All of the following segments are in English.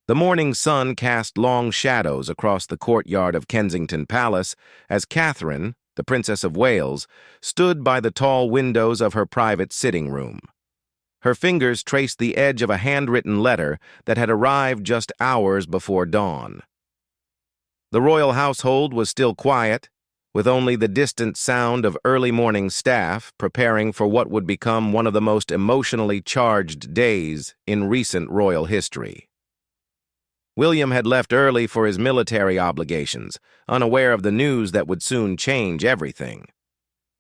The morning sun cast long shadows across the courtyard of Kensington Palace as Catherine, the Princess of Wales, stood by the tall windows of her private sitting room. Her fingers traced the edge of a handwritten letter that had arrived just hours before dawn. The royal household was still quiet, with only the distant sound of early morning staff preparing for what would become one of the most emotionally charged days in recent royal history. William had left early for his military obligations, unaware of the news that would soon change everything.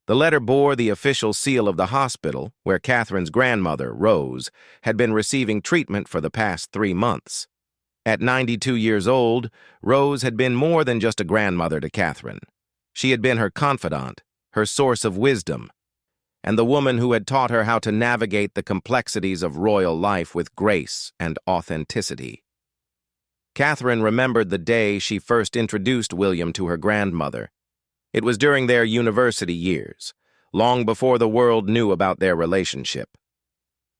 The letter bore the official seal of the hospital where Catherine's grandmother, Rose, had been receiving treatment for the past 3 months. At 92 years old, Rose had been more than just a grandmother to Catherine. She had been her confidant, her source of wisdom, and the woman who had taught her how to navigate the complexities of royal life with grace and authenticity. Catherine remembered the day she first introduced William to her grandmother. It was during their university years, long before the world knew about their relationship.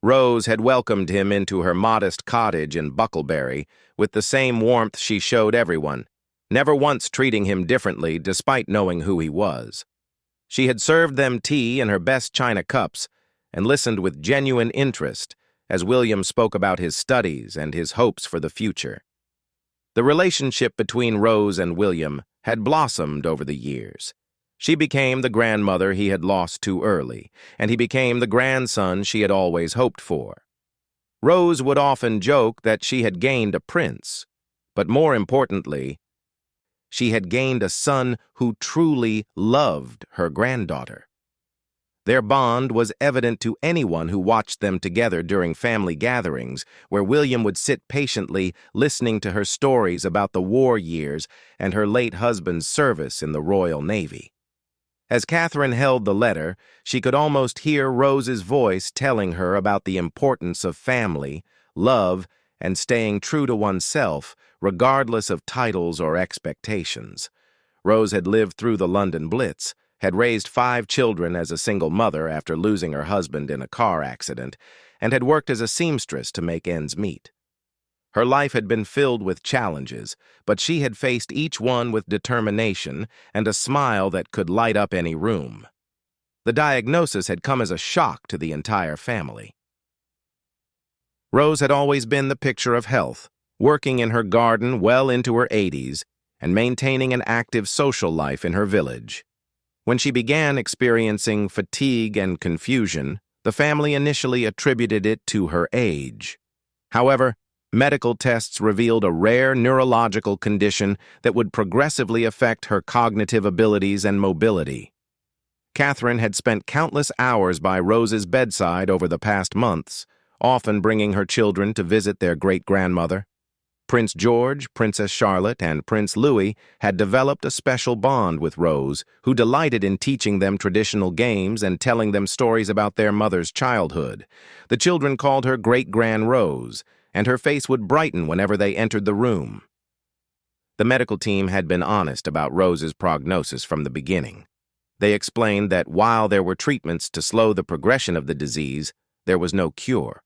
Rose had welcomed him into her modest cottage in Bucklebury with the same warmth she showed everyone, never once treating him differently despite knowing who he was. She had served them tea in her best china cups and listened with genuine interest as William spoke about his studies and his hopes for the future. The relationship between Rose and William had blossomed over the years. She became the grandmother he had lost too early, and he became the grandson she had always hoped for. Rose would often joke that she had gained a prince, but more importantly, she had gained a son who truly loved her granddaughter. Their bond was evident to anyone who watched them together during family gatherings, where William would sit patiently listening to her stories about the war years and her late husband's service in the Royal Navy. As Catherine held the letter, she could almost hear Rose's voice telling her about the importance of family, love, and staying true to oneself, regardless of titles or expectations. Rose had lived through the London Blitz, had raised 5 children as a single mother after losing her husband in a car accident, and had worked as a seamstress to make ends meet. Her life had been filled with challenges, but she had faced each one with determination and a smile that could light up any room. The diagnosis had come as a shock to the entire family. Rose had always been the picture of health, working in her garden well into her 80s and maintaining an active social life in her village. When she began experiencing fatigue and confusion, the family initially attributed it to her age. However, medical tests revealed a rare neurological condition that would progressively affect her cognitive abilities and mobility. Catherine had spent countless hours by Rose's bedside over the past months, often bringing her children to visit their great-grandmother. Prince George, Princess Charlotte, and Prince Louis had developed a special bond with Rose, who delighted in teaching them traditional games and telling them stories about their mother's childhood. The children called her Great-Grand Rose, and her face would brighten whenever they entered the room. The medical team had been honest about Rose's prognosis from the beginning. They explained that while there were treatments to slow the progression of the disease, there was no cure.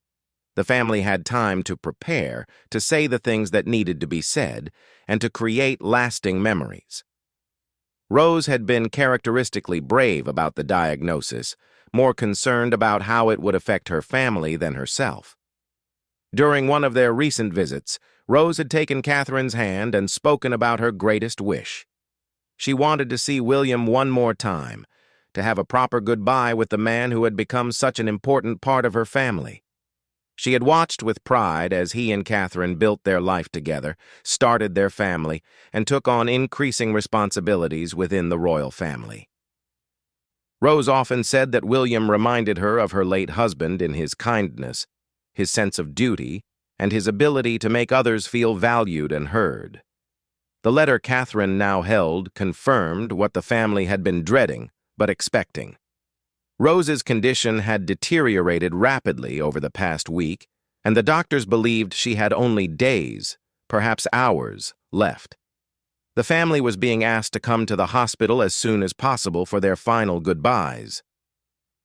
The family had time to prepare, to say the things that needed to be said, and to create lasting memories. Rose had been characteristically brave about the diagnosis, more concerned about how it would affect her family than herself. During one of their recent visits, Rose had taken Catherine's hand and spoken about her greatest wish. She wanted to see William one more time, to have a proper goodbye with the man who had become such an important part of her family. She had watched with pride as he and Catherine built their life together, started their family, and took on increasing responsibilities within the royal family. Rose often said that William reminded her of her late husband in his kindness, his sense of duty, and his ability to make others feel valued and heard. The letter Catherine now held confirmed what the family had been dreading but expecting. Rose's condition had deteriorated rapidly over the past week, and the doctors believed she had only days, perhaps hours, left. The family was being asked to come to the hospital as soon as possible for their final goodbyes.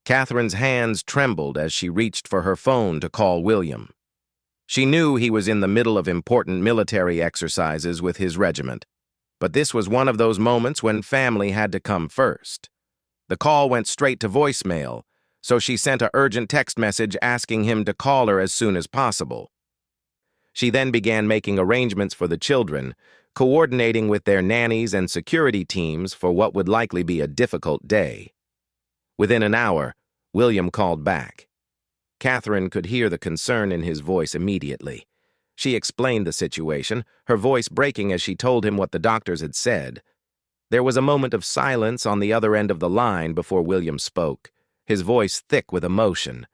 Catherine's hands trembled as she reached for her phone to call William. She knew he was in the middle of important military exercises with his regiment, but this was one of those moments when family had to come first. The call went straight to voicemail, so she sent an urgent text message asking him to call her as soon as possible. She then began making arrangements for the children, coordinating with their nannies and security teams for what would likely be a difficult day. Within an hour, William called back. Catherine could hear the concern in his voice immediately. She explained the situation, her voice breaking as she told him what the doctors had said. There was a moment of silence on the other end of the line before William spoke, his voice thick with emotion.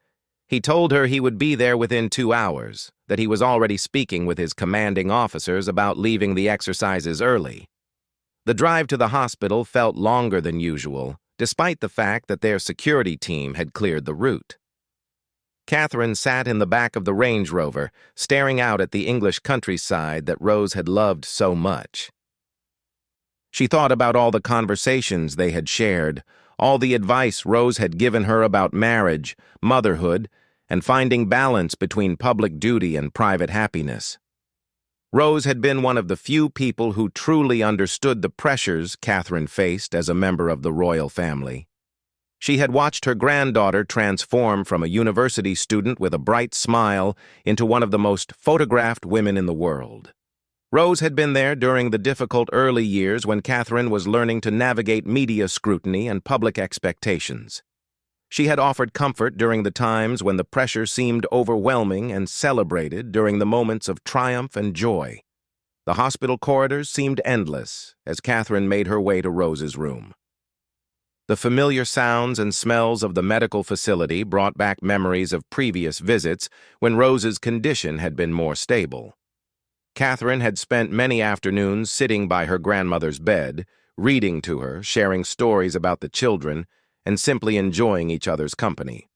He told her he would be there within 2 hours, that he was already speaking with his commanding officers about leaving the exercises early. The drive to the hospital felt longer than usual, despite the fact that their security team had cleared the route. Catherine sat in the back of the Range Rover, staring out at the English countryside that Rose had loved so much. She thought about all the conversations they had shared, all the advice Rose had given her about marriage, motherhood, and finding balance between public duty and private happiness. Rose had been one of the few people who truly understood the pressures Catherine faced as a member of the royal family. She had watched her granddaughter transform from a university student with a bright smile into one of the most photographed women in the world. Rose had been there during the difficult early years when Catherine was learning to navigate media scrutiny and public expectations. She had offered comfort during the times when the pressure seemed overwhelming and celebrated during the moments of triumph and joy. The hospital corridors seemed endless as Catherine made her way to Rose's room. The familiar sounds and smells of the medical facility brought back memories of previous visits when Rose's condition had been more stable. Catherine had spent many afternoons sitting by her grandmother's bed, reading to her, sharing stories about the children, and simply enjoying each other's company.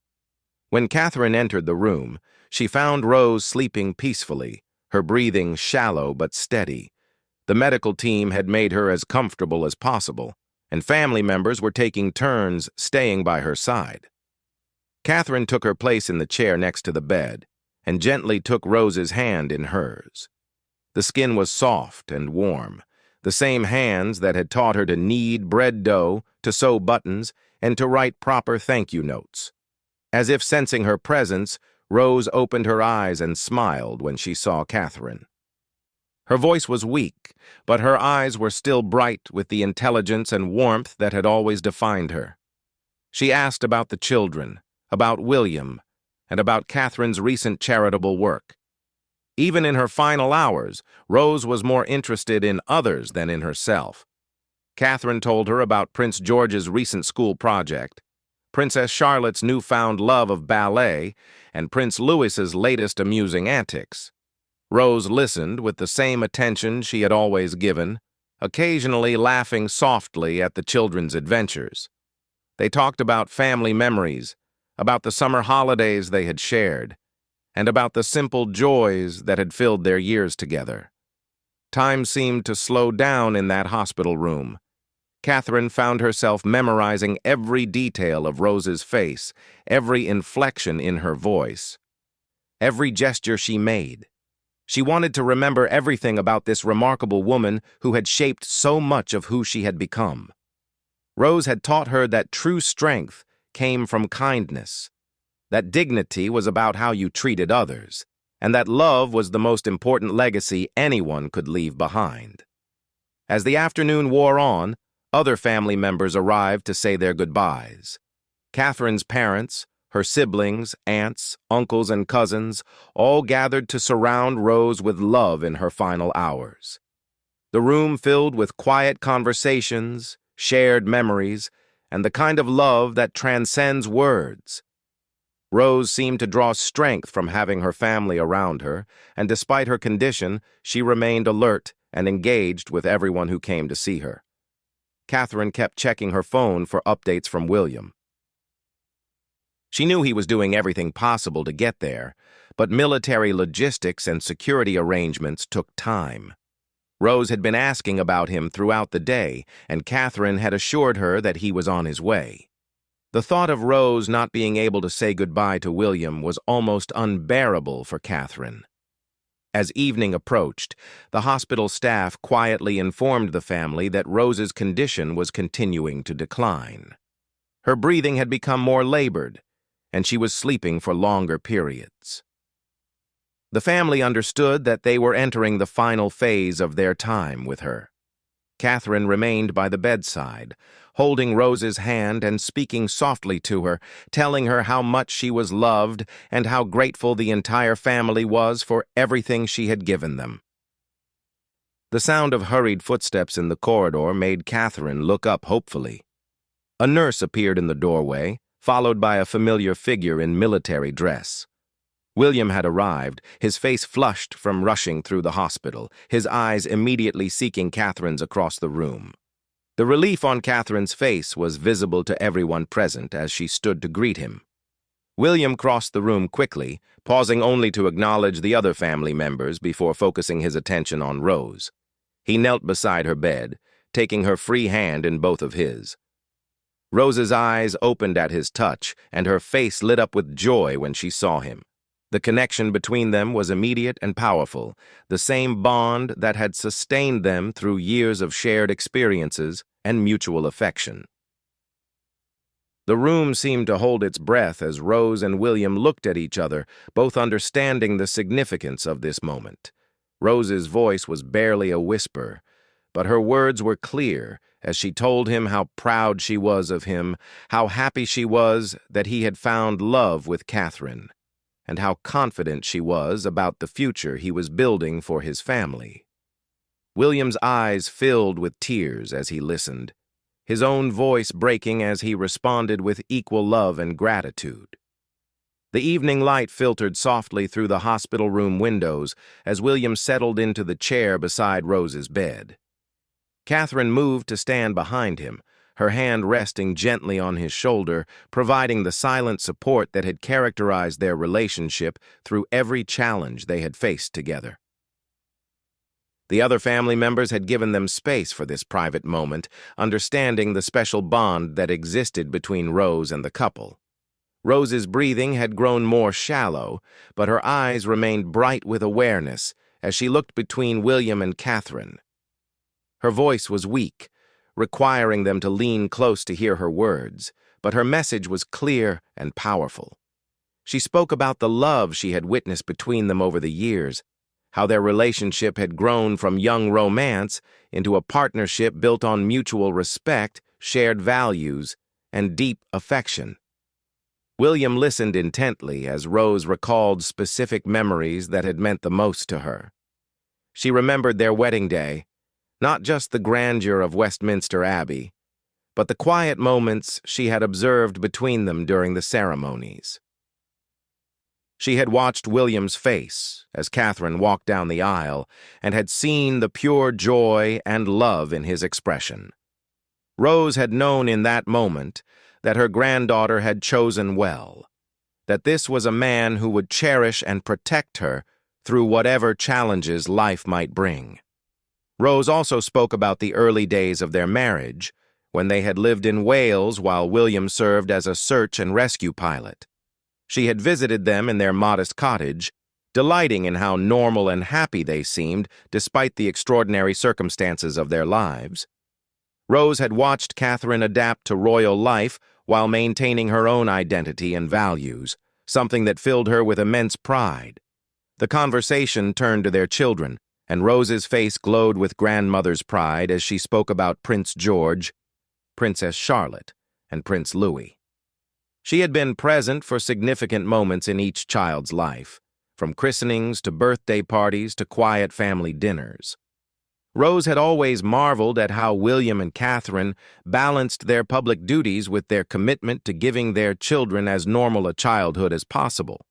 When Catherine entered the room, she found Rose sleeping peacefully, her breathing shallow but steady. The medical team had made her as comfortable as possible, and family members were taking turns staying by her side. Catherine took her place in the chair next to the bed and gently took Rose's hand in hers. The skin was soft and warm, the same hands that had taught her to knead bread dough, to sew buttons, and to write proper thank you notes. As if sensing her presence, Rose opened her eyes and smiled when she saw Catherine. Her voice was weak, but her eyes were still bright with the intelligence and warmth that had always defined her. She asked about the children, about William, and about Catherine's recent charitable work. Even in her final hours, Rose was more interested in others than in herself. Catherine told her about Prince George's recent school project, Princess Charlotte's newfound love of ballet, and Prince Louis's latest amusing antics. Rose listened with the same attention she had always given, occasionally laughing softly at the children's adventures. They talked about family memories, about the summer holidays they had shared, and about the simple joys that had filled their years together. Time seemed to slow down in that hospital room. Catherine found herself memorizing every detail of Rose's face, every inflection in her voice, every gesture she made. She wanted to remember everything about this remarkable woman who had shaped so much of who she had become. Rose had taught her that true strength came from kindness, that dignity was about how you treated others, and that love was the most important legacy anyone could leave behind. As the afternoon wore on, other family members arrived to say their goodbyes. Catherine's parents, her siblings, aunts, uncles, and cousins all gathered to surround Rose with love in her final hours. The room filled with quiet conversations, shared memories, and the kind of love that transcends words. Rose seemed to draw strength from having her family around her, and despite her condition, she remained alert and engaged with everyone who came to see her. Catherine kept checking her phone for updates from William. She knew he was doing everything possible to get there, but military logistics and security arrangements took time. Rose had been asking about him throughout the day, and Catherine had assured her that he was on his way. The thought of Rose not being able to say goodbye to William was almost unbearable for Catherine. As evening approached, the hospital staff quietly informed the family that Rose's condition was continuing to decline. Her breathing had become more labored, and she was sleeping for longer periods. The family understood that they were entering the final phase of their time with her. Catherine remained by the bedside, holding Rose's hand and speaking softly to her, telling her how much she was loved and how grateful the entire family was for everything she had given them. The sound of hurried footsteps in the corridor made Catherine look up hopefully. A nurse appeared in the doorway, followed by a familiar figure in military dress. William had arrived, his face flushed from rushing through the hospital, his eyes immediately seeking Catherine's across the room. The relief on Catherine's face was visible to everyone present as she stood to greet him. William crossed the room quickly, pausing only to acknowledge the other family members before focusing his attention on Rose. He knelt beside her bed, taking her free hand in both of his. Rose's eyes opened at his touch, and her face lit up with joy when she saw him. The connection between them was immediate and powerful, the same bond that had sustained them through years of shared experiences and mutual affection. The room seemed to hold its breath as Rose and William looked at each other, both understanding the significance of this moment. Rose's voice was barely a whisper, but her words were clear as she told him how proud she was of him, how happy she was that he had found love with Catherine, and how confident she was about the future he was building for his family. William's eyes filled with tears as he listened, his own voice breaking as he responded with equal love and gratitude. The evening light filtered softly through the hospital room windows as William settled into the chair beside Rose's bed. Catherine moved to stand behind him, her hand resting gently on his shoulder, providing the silent support that had characterized their relationship through every challenge they had faced together. The other family members had given them space for this private moment, understanding the special bond that existed between Rose and the couple. Rose's breathing had grown more shallow, but her eyes remained bright with awareness as she looked between William and Catherine. Her voice was weak, requiring them to lean close to hear her words, but her message was clear and powerful. She spoke about the love she had witnessed between them over the years, how their relationship had grown from young romance into a partnership built on mutual respect, shared values, and deep affection. William listened intently as Rose recalled specific memories that had meant the most to her. She remembered their wedding day, not just the grandeur of Westminster Abbey, but the quiet moments she had observed between them during the ceremonies. She had watched William's face as Catherine walked down the aisle and had seen the pure joy and love in his expression. Rose had known in that moment that her granddaughter had chosen well, that this was a man who would cherish and protect her through whatever challenges life might bring. Rose also spoke about the early days of their marriage, when they had lived in Wales while William served as a search and rescue pilot. She had visited them in their modest cottage, delighting in how normal and happy they seemed despite the extraordinary circumstances of their lives. Rose had watched Catherine adapt to royal life while maintaining her own identity and values, something that filled her with immense pride. The conversation turned to their children, and Rose's face glowed with grandmother's pride as she spoke about Prince George, Princess Charlotte, and Prince Louis. She had been present for significant moments in each child's life, from christenings to birthday parties to quiet family dinners. Rose had always marveled at how William and Catherine balanced their public duties with their commitment to giving their children as normal a childhood as possible.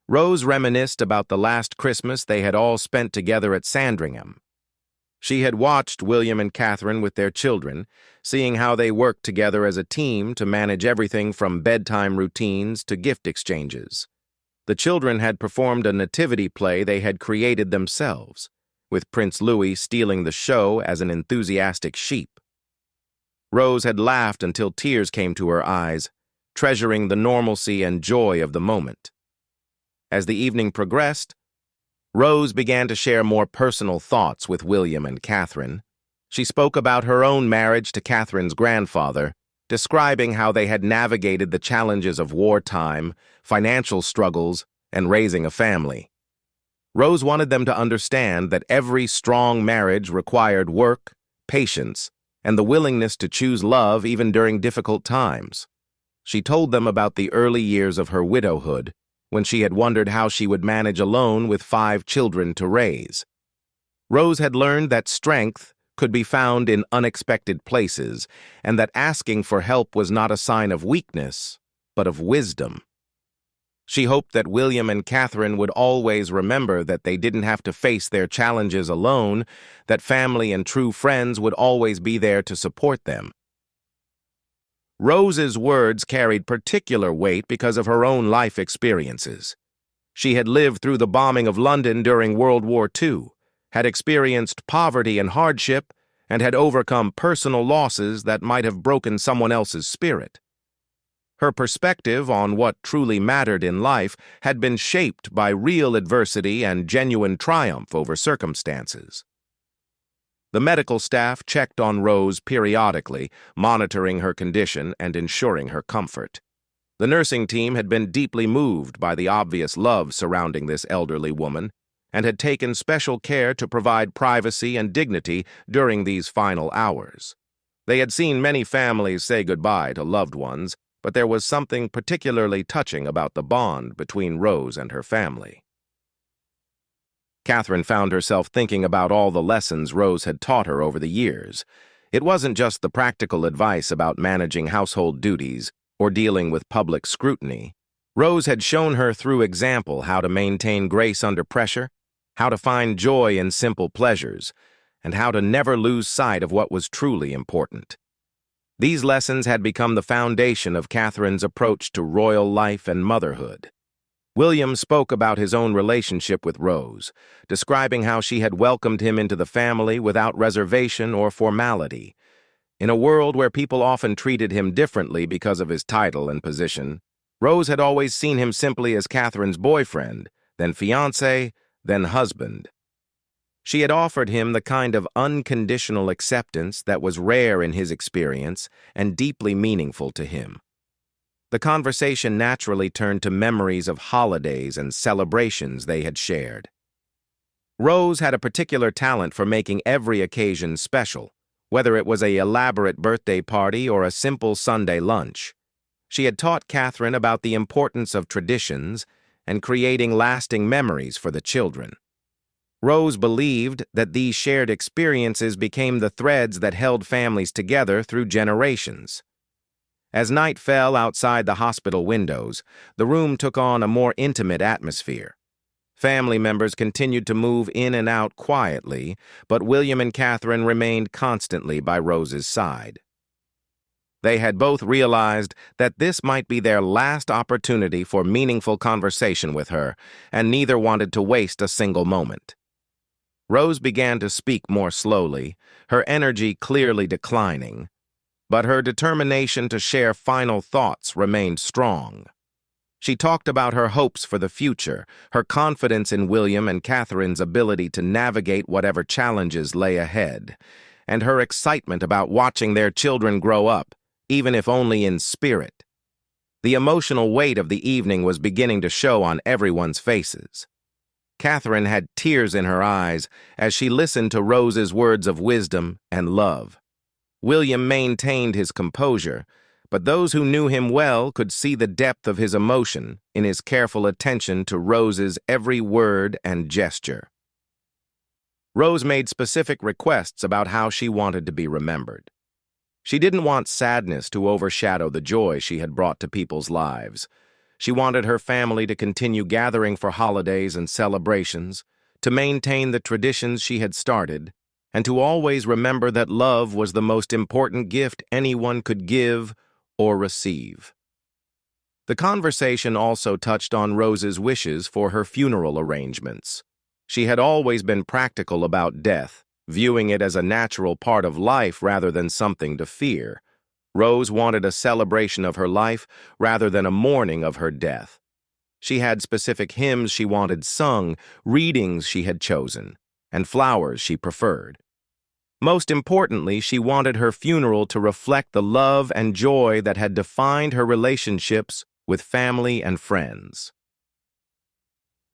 Rose reminisced about the last Christmas they had all spent together at Sandringham. She had watched William and Catherine with their children, seeing how they worked together as a team to manage everything from bedtime routines to gift exchanges. The children had performed a nativity play they had created themselves, with Prince Louis stealing the show as an enthusiastic sheep. Rose had laughed until tears came to her eyes, treasuring the normalcy and joy of the moment. As the evening progressed, Rose began to share more personal thoughts with William and Catherine. She spoke about her own marriage to Catherine's grandfather, describing how they had navigated the challenges of wartime, financial struggles, and raising a family. Rose wanted them to understand that every strong marriage required work, patience, and the willingness to choose love even during difficult times. She told them about the early years of her widowhood, when she had wondered how she would manage alone with 5 children to raise. Rose had learned that strength could be found in unexpected places, and that asking for help was not a sign of weakness, but of wisdom. She hoped that William and Catherine would always remember that they didn't have to face their challenges alone, that family and true friends would always be there to support them. Rose's words carried particular weight because of her own life experiences. She had lived through the bombing of London during World War II, had experienced poverty and hardship, and had overcome personal losses that might have broken someone else's spirit. Her perspective on what truly mattered in life had been shaped by real adversity and genuine triumph over circumstances. The medical staff checked on Rose periodically, monitoring her condition and ensuring her comfort. The nursing team had been deeply moved by the obvious love surrounding this elderly woman, and had taken special care to provide privacy and dignity during these final hours. They had seen many families say goodbye to loved ones, but there was something particularly touching about the bond between Rose and her family. Catherine found herself thinking about all the lessons Rose had taught her over the years. It wasn't just the practical advice about managing household duties or dealing with public scrutiny. Rose had shown her through example how to maintain grace under pressure, how to find joy in simple pleasures, and how to never lose sight of what was truly important. These lessons had become the foundation of Catherine's approach to royal life and motherhood. William spoke about his own relationship with Rose, describing how she had welcomed him into the family without reservation or formality. In a world where people often treated him differently because of his title and position, Rose had always seen him simply as Catherine's boyfriend, then fiancé, then husband. She had offered him the kind of unconditional acceptance that was rare in his experience and deeply meaningful to him. The conversation naturally turned to memories of holidays and celebrations they had shared. Rose had a particular talent for making every occasion special, whether it was an elaborate birthday party or a simple Sunday lunch. She had taught Catherine about the importance of traditions and creating lasting memories for the children. Rose believed that these shared experiences became the threads that held families together through generations. As night fell outside the hospital windows, the room took on a more intimate atmosphere. Family members continued to move in and out quietly, but William and Catherine remained constantly by Rose's side. They had both realized that this might be their last opportunity for meaningful conversation with her, and neither wanted to waste a single moment. Rose began to speak more slowly, her energy clearly declining, but her determination to share final thoughts remained strong. She talked about her hopes for the future, her confidence in William and Catherine's ability to navigate whatever challenges lay ahead, and her excitement about watching their children grow up, even if only in spirit. The emotional weight of the evening was beginning to show on everyone's faces. Catherine had tears in her eyes as she listened to Rose's words of wisdom and love. William maintained his composure, but those who knew him well could see the depth of his emotion in his careful attention to Rose's every word and gesture. Rose made specific requests about how she wanted to be remembered. She didn't want sadness to overshadow the joy she had brought to people's lives. She wanted her family to continue gathering for holidays and celebrations, to maintain the traditions she had started, and to always remember that love was the most important gift anyone could give or receive. The conversation also touched on Rose's wishes for her funeral arrangements. She had always been practical about death, viewing it as a natural part of life rather than something to fear. Rose wanted a celebration of her life rather than a mourning of her death. She had specific hymns she wanted sung, readings she had chosen, and flowers she preferred. Most importantly, she wanted her funeral to reflect the love and joy that had defined her relationships with family and friends.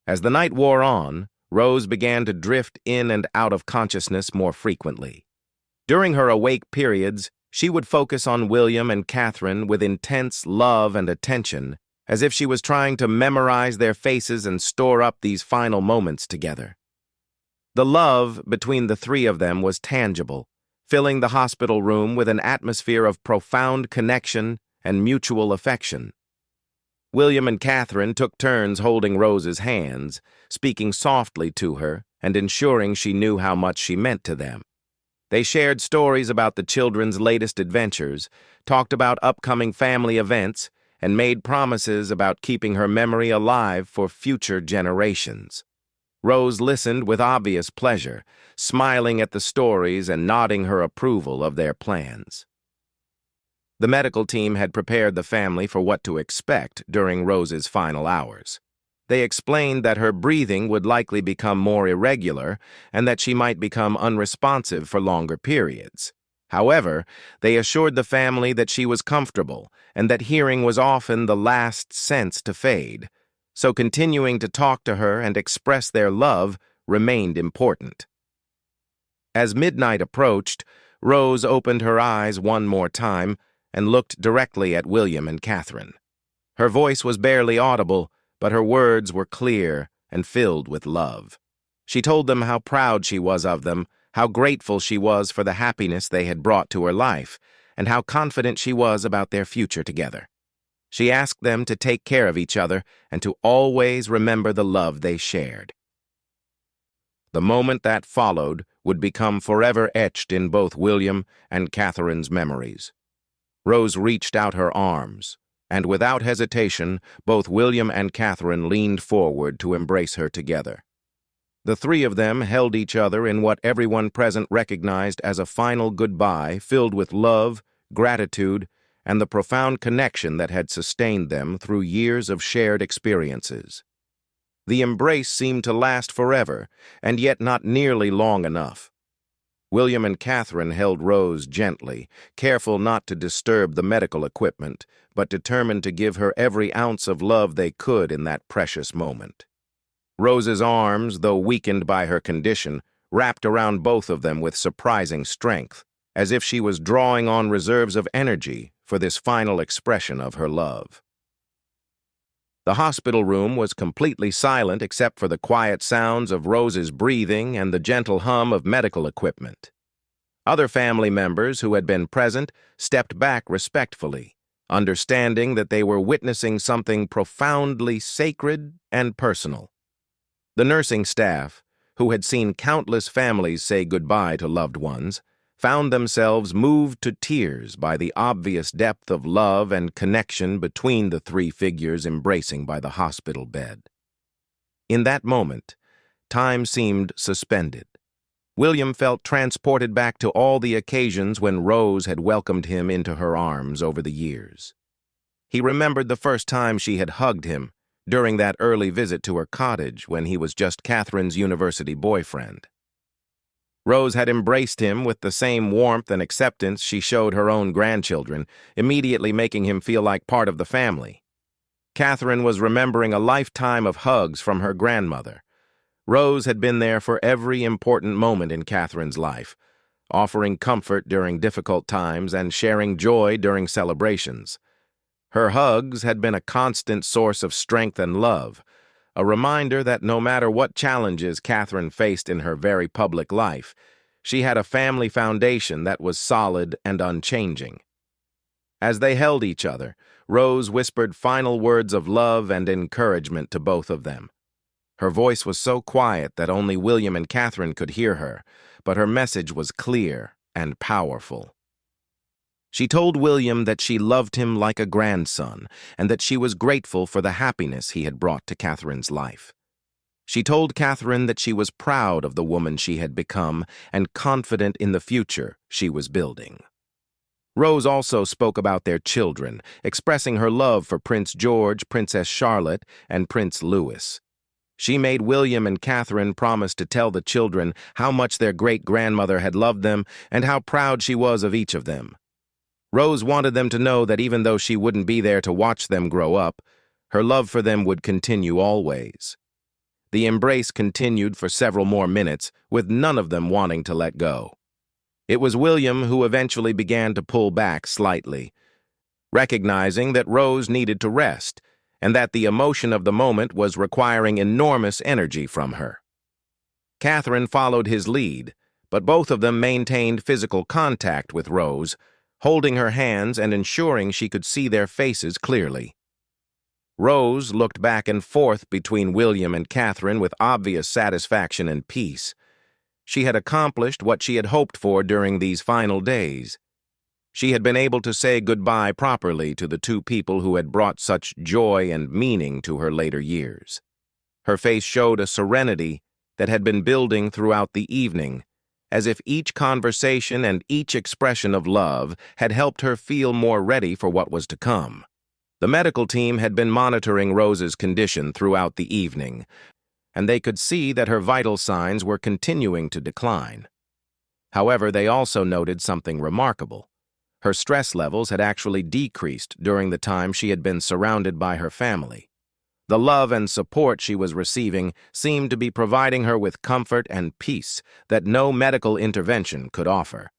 As the night wore on, Rose began to drift in and out of consciousness more frequently. During her awake periods, she would focus on William and Catherine with intense love and attention, as if she was trying to memorize their faces and store up these final moments together. The love between the three of them was tangible, filling the hospital room with an atmosphere of profound connection and mutual affection. William and Catherine took turns holding Rose's hands, speaking softly to her and ensuring she knew how much she meant to them. They shared stories about the children's latest adventures, talked about upcoming family events, and made promises about keeping her memory alive for future generations. Rose listened with obvious pleasure, smiling at the stories and nodding her approval of their plans. The medical team had prepared the family for what to expect during Rose's final hours. They explained that her breathing would likely become more irregular and that she might become unresponsive for longer periods. However, they assured the family that she was comfortable and that hearing was often the last sense to fade, so continuing to talk to her and express their love remained important. As midnight approached, Rose opened her eyes one more time and looked directly at William and Catherine. Her voice was barely audible, but her words were clear and filled with love. She told them how proud she was of them, how grateful she was for the happiness they had brought to her life, and how confident she was about their future together. She asked them to take care of each other and to always remember the love they shared. The moment that followed would become forever etched in both William and Catherine's memories. Rose reached out her arms, and without hesitation, both William and Catherine leaned forward to embrace her together. The three of them held each other in what everyone present recognized as a final goodbye filled with love, gratitude, and the profound connection that had sustained them through years of shared experiences. The embrace seemed to last forever, and yet not nearly long enough. William and Catherine held Rose gently, careful not to disturb the medical equipment, but determined to give her every ounce of love they could in that precious moment. Rose's arms, though weakened by her condition, wrapped around both of them with surprising strength, as if she was drawing on reserves of energy for this final expression of her love. The hospital room was completely silent except for the quiet sounds of Rose's breathing and the gentle hum of medical equipment. Other family members who had been present stepped back respectfully, understanding that they were witnessing something profoundly sacred and personal. The nursing staff, who had seen countless families say goodbye to loved ones, found themselves moved to tears by the obvious depth of love and connection between the three figures embracing by the hospital bed. In that moment, time seemed suspended. William felt transported back to all the occasions when Rose had welcomed him into her arms over the years. He remembered the first time she had hugged him, during that early visit to her cottage when he was just Catherine's university boyfriend. Rose had embraced him with the same warmth and acceptance she showed her own grandchildren, immediately making him feel like part of the family. Catherine was remembering a lifetime of hugs from her grandmother. Rose had been there for every important moment in Catherine's life, offering comfort during difficult times and sharing joy during celebrations. Her hugs had been a constant source of strength and love, a reminder that no matter what challenges Catherine faced in her very public life, she had a family foundation that was solid and unchanging. As they held each other, Rose whispered final words of love and encouragement to both of them. Her voice was so quiet that only William and Catherine could hear her, but her message was clear and powerful. She told William that she loved him like a grandson and that she was grateful for the happiness he had brought to Catherine's life. She told Catherine that she was proud of the woman she had become and confident in the future she was building. Rose also spoke about their children, expressing her love for Prince George, Princess Charlotte, and Prince Louis. She made William and Catherine promise to tell the children how much their great-grandmother had loved them and how proud she was of each of them. Rose wanted them to know that even though she wouldn't be there to watch them grow up, her love for them would continue always. The embrace continued for several more minutes, with none of them wanting to let go. It was William who eventually began to pull back slightly, recognizing that Rose needed to rest and that the emotion of the moment was requiring enormous energy from her. Catherine followed his lead, but both of them maintained physical contact with Rose, holding her hands and ensuring she could see their faces clearly. Rose looked back and forth between William and Catherine with obvious satisfaction and peace. She had accomplished what she had hoped for during these final days. She had been able to say goodbye properly to the two people who had brought such joy and meaning to her later years. Her face showed a serenity that had been building throughout the evening, as if each conversation and each expression of love had helped her feel more ready for what was to come. The medical team had been monitoring Rose's condition throughout the evening, and they could see that her vital signs were continuing to decline. However, they also noted something remarkable. Her stress levels had actually decreased during the time she had been surrounded by her family. The love and support she was receiving seemed to be providing her with comfort and peace that no medical intervention could offer.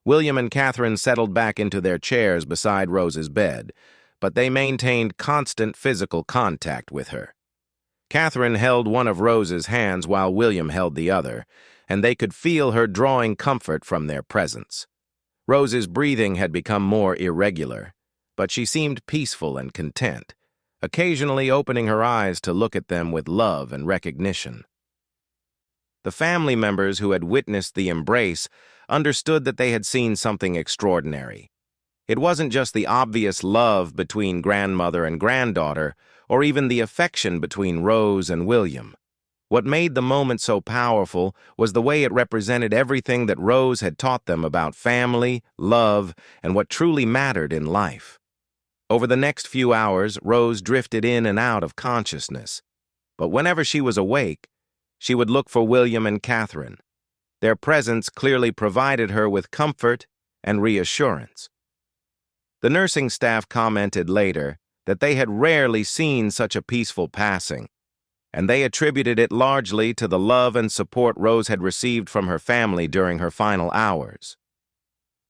William and Catherine settled back into their chairs beside Rose's bed, but they maintained constant physical contact with her. Catherine held one of Rose's hands while William held the other, and they could feel her drawing comfort from their presence. Rose's breathing had become more irregular, but she seemed peaceful and content, occasionally opening her eyes to look at them with love and recognition. The family members who had witnessed the embrace understood that they had seen something extraordinary. It wasn't just the obvious love between grandmother and granddaughter, or even the affection between Rose and William. What made the moment so powerful was the way it represented everything that Rose had taught them about family, love, and what truly mattered in life. Over the next few hours, Rose drifted in and out of consciousness, but whenever she was awake, she would look for William and Catherine. Their presence clearly provided her with comfort and reassurance. The nursing staff commented later that they had rarely seen such a peaceful passing, and they attributed it largely to the love and support Rose had received from her family during her final hours.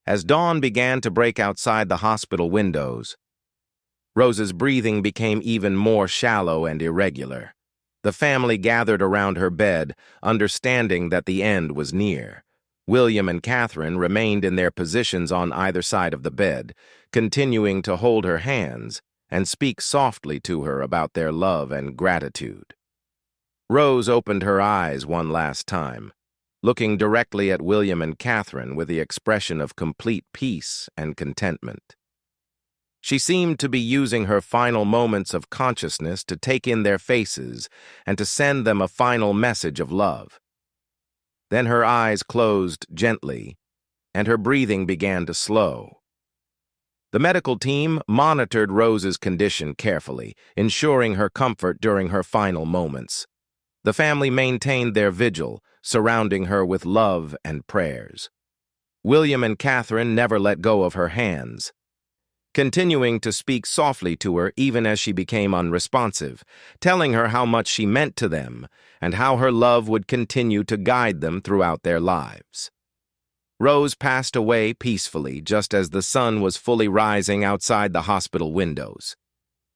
As dawn began to break outside the hospital windows, Rose's breathing became even more shallow and irregular. The family gathered around her bed, understanding that the end was near. William and Catherine remained in their positions on either side of the bed, continuing to hold her hands and speak softly to her about their love and gratitude. Rose opened her eyes one last time, looking directly at William and Catherine with the expression of complete peace and contentment. She seemed to be using her final moments of consciousness to take in their faces and to send them a final message of love. Then her eyes closed gently, and her breathing began to slow. The medical team monitored Rose's condition carefully, ensuring her comfort during her final moments. The family maintained their vigil, surrounding her with love and prayers. William and Catherine never let go of her hands, continuing to speak softly to her even as she became unresponsive, telling her how much she meant to them and how her love would continue to guide them throughout their lives. Rose passed away peacefully just as the sun was fully rising outside the hospital windows.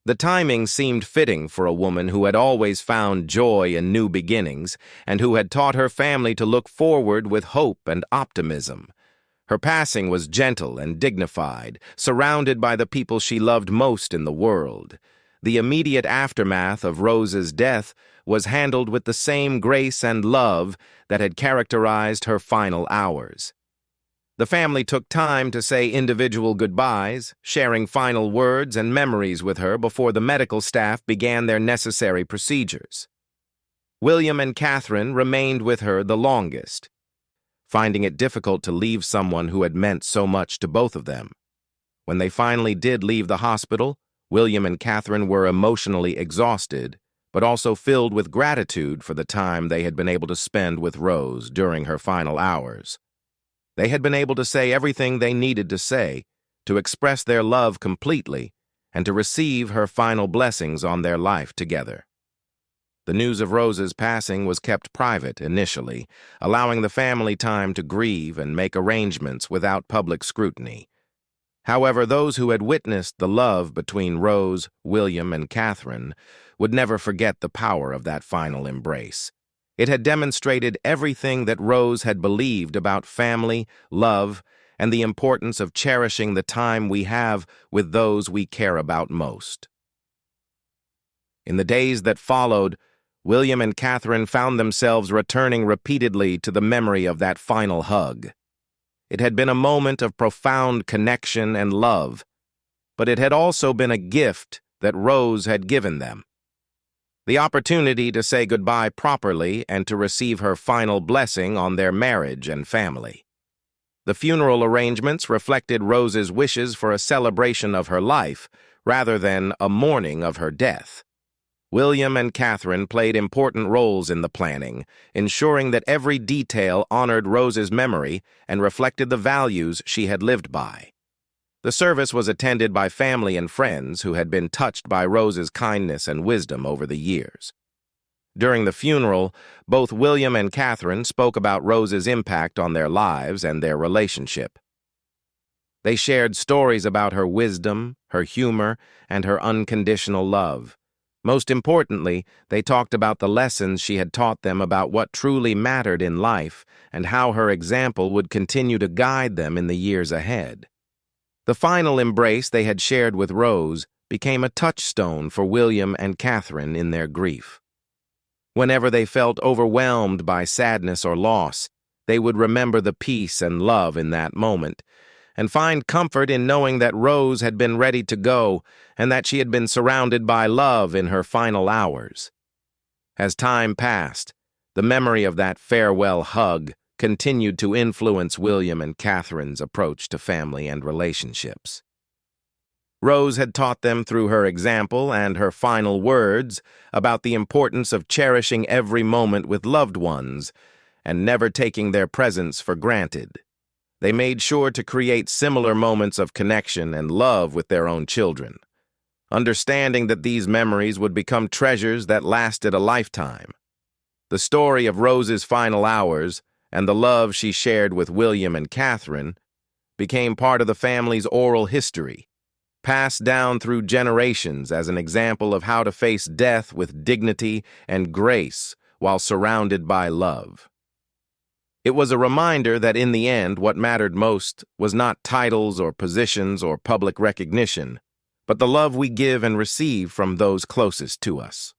The timing seemed fitting for a woman who had always found joy in new beginnings and who had taught her family to look forward with hope and optimism. Her passing was gentle and dignified, surrounded by the people she loved most in the world. The immediate aftermath of Rose's death was handled with the same grace and love that had characterized her final hours. The family took time to say individual goodbyes, sharing final words and memories with her before the medical staff began their necessary procedures. William and Catherine remained with her the longest. finding it difficult to leave someone who had meant so much to both of them. When they finally did leave the hospital, William and Catherine were emotionally exhausted, but also filled with gratitude for the time they had been able to spend with Rose during her final hours. They had been able to say everything they needed to say, to express their love completely, and to receive her final blessings on their life together. The news of Rose's passing was kept private initially, allowing the family time to grieve and make arrangements without public scrutiny. However, those who had witnessed the love between Rose, William, and Catherine would never forget the power of that final embrace. It had demonstrated everything that Rose had believed about family, love, and the importance of cherishing the time we have with those we care about most. In the days that followed, William and Catherine found themselves returning repeatedly to the memory of that final hug. It had been a moment of profound connection and love, but it had also been a gift that Rose had given them. The opportunity to say goodbye properly and to receive her final blessing on their marriage and family. The funeral arrangements reflected Rose's wishes for a celebration of her life rather than a mourning of her death. William and Catherine played important roles in the planning, ensuring that every detail honored Rose's memory and reflected the values she had lived by. The service was attended by family and friends who had been touched by Rose's kindness and wisdom over the years. During the funeral, both William and Catherine spoke about Rose's impact on their lives and their relationship. They shared stories about her wisdom, her humor, and her unconditional love. Most importantly, they talked about the lessons she had taught them about what truly mattered in life and how her example would continue to guide them in the years ahead. The final embrace they had shared with Rose became a touchstone for William and Catherine in their grief. Whenever they felt overwhelmed by sadness or loss, they would remember the peace and love in that moment, and find comfort in knowing that Rose had been ready to go and that she had been surrounded by love in her final hours. As time passed, the memory of that farewell hug continued to influence William and Catherine's approach to family and relationships. Rose had taught them through her example and her final words about the importance of cherishing every moment with loved ones and never taking their presence for granted. They made sure to create similar moments of connection and love with their own children, understanding that these memories would become treasures that lasted a lifetime. The story of Rose's final hours and the love she shared with William and Catherine became part of the family's oral history, passed down through generations as an example of how to face death with dignity and grace while surrounded by love. It was a reminder that in the end, what mattered most was not titles or positions or public recognition, but the love we give and receive from those closest to us.